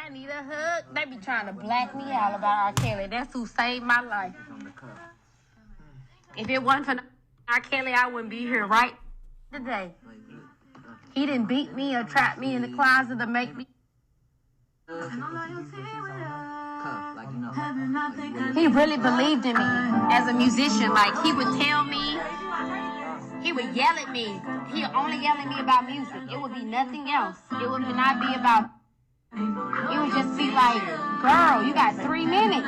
I need a hug. They be trying to black me out about R. Kelly. That's who saved my life. If it wasn't for R. Kelly, I wouldn't be here right today. He didn't beat me or trap me in the closet to make me. He really believed in me as a musician. Like, he would tell me, he would yell at me. He would only yell at me about music. It would be nothing else. It would not be about. It would just be like, girl, you got 3 minutes.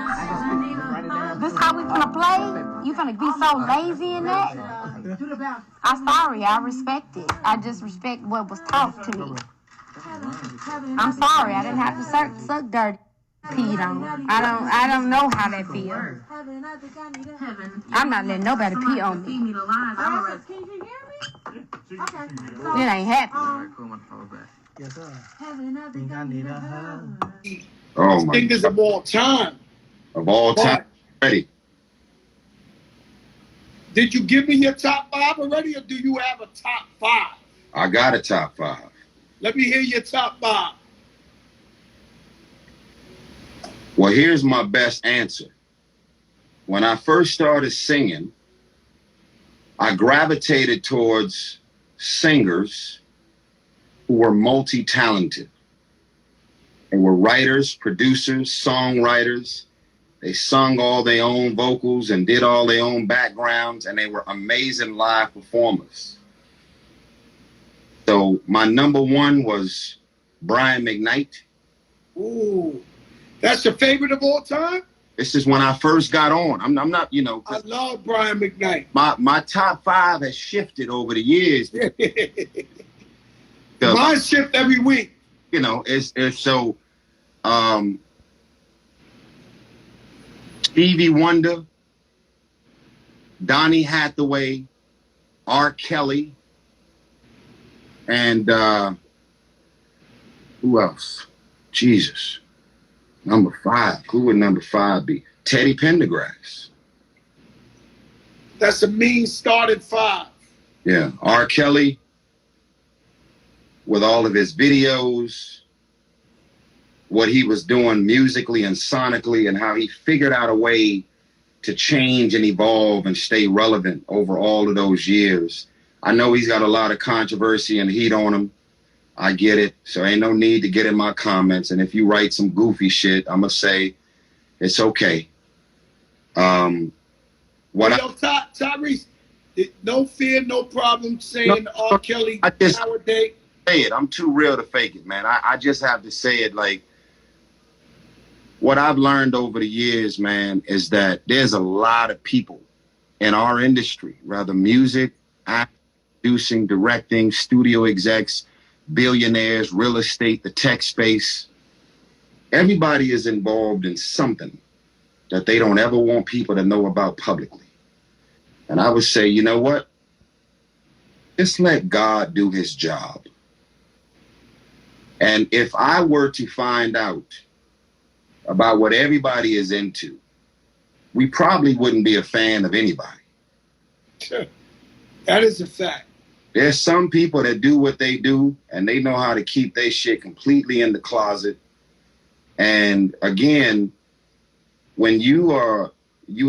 This how we finna play? You finna be so lazy in that? I'm sorry, I respect it. I just respect what was taught to me. I'm sorry, I didn't have to suck dirty. Peed on. I don't know how that feels. I'm not letting nobody pee on me. It ain't happening. Yes, sir. Think I need a hug. Oh my! Singers of all time. Of all time, ready. Did you give me your top 5 already, or do you have a top 5? I got a top 5. Let me hear your top 5. Well, here's my best answer. When I first started singing, I gravitated towards singers who were multi-talented. They were writers, producers, songwriters. They sung all their own vocals and did all their own backgrounds, and they were amazing live performers. So my number 1 was Brian McKnight. Ooh, that's your favorite of all time? This is when I first got on. I'm not, you know. I love Brian McKnight. My top 5 has shifted over the years. Mine shift every week. You know, it's so Stevie Wonder, Donny Hathaway, R. Kelly, and who else? Jesus. Number 5. Who would number 5 be? Teddy Pendergrass. That's a mean starting 5. Yeah. R. Kelly, with all of his videos, what he was doing musically and sonically, and how he figured out a way to change and evolve and stay relevant over all of those years. I know he's got a lot of controversy and heat on him. I get it. So ain't no need to get in my comments. And if you write some goofy shit, I'm going to say it's okay. Tyrese, no fear, no problem saying R. Kelly nowadays. Say it. I'm too real to fake it, man. I just have to say it. Like, what I've learned over the years, man, is that there's a lot of people in our industry, rather music, acting, producing, directing, studio execs, billionaires, real estate, the tech space. Everybody is involved in something that they don't ever want people to know about publicly. And I would say, you know what? Just let God do his job. And if I were to find out about what everybody is into, we probably wouldn't be a fan of anybody. Sure. That is a fact. There's some people that do what they do, and they know how to keep their shit completely in the closet. And again, when you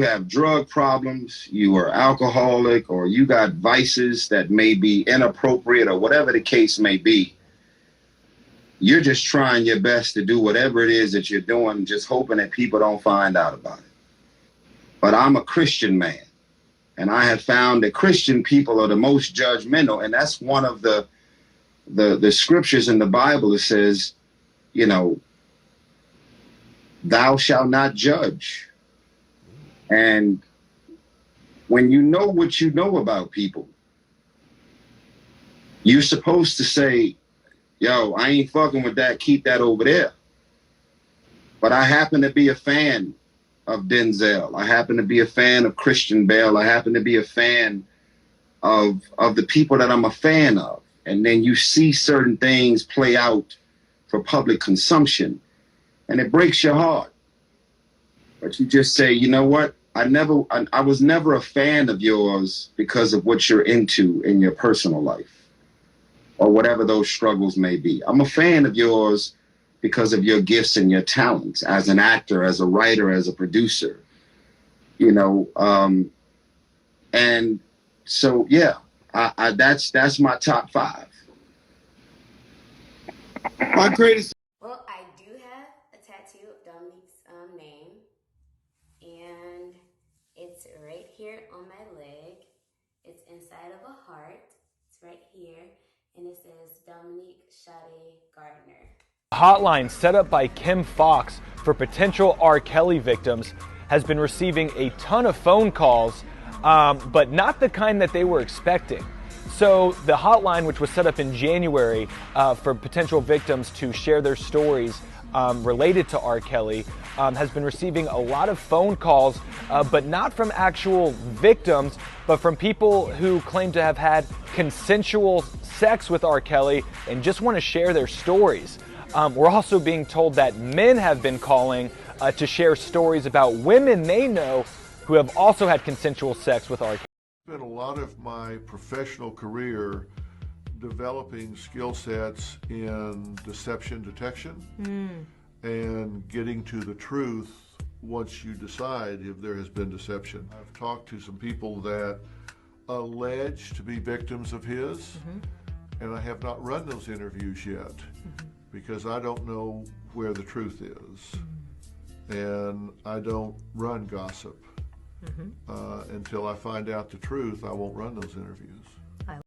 have drug problems, you are alcoholic, or you got vices that may be inappropriate, or whatever the case may be, you're just trying your best to do whatever it is that you're doing, just hoping that people don't find out about it. But I'm a Christian man, and I have found that Christian people are the most judgmental, and that's one of the scriptures in the Bible that says, you know, thou shalt not judge. And when you know what you know about people, you're supposed to say, yo, I ain't fucking with that, keep that over there. But I happen to be a fan of Denzel. I happen to be a fan of Christian Bale. I happen to be a fan of the people that I'm a fan of. And then you see certain things play out for public consumption, and it breaks your heart. But you just say, you know what? I was never a fan of yours because of what you're into in your personal life, or whatever those struggles may be. I'm a fan of yours because of your gifts and your talents as an actor, as a writer, as a producer, you know. And so, yeah, that's my top 5. My greatest. Well, I do have a tattoo of Dominique's name, and it's right here on my leg. It's inside of a heart. It's right here, and it says Dominique Sade Gardner. Hotline set up by Kim Fox for potential R. Kelly victims has been receiving a ton of phone calls, but not the kind that they were expecting. So the hotline, which was set up in January for potential victims to share their stories related to R. Kelly, has been receiving a lot of phone calls, but not from actual victims, but from people who claim to have had consensual sex with R. Kelly and just want to share their stories. We're also being told that men have been calling to share stories about women they know who have also had consensual sex with R. Kelly. I spent a lot of my professional career developing skill sets in deception detection and getting to the truth once you decide if there has been deception. I've talked to some people that allege to be victims of his, and I have not run those interviews yet because I don't know where the truth is, and I don't run gossip. Until I find out the truth, I won't run those interviews.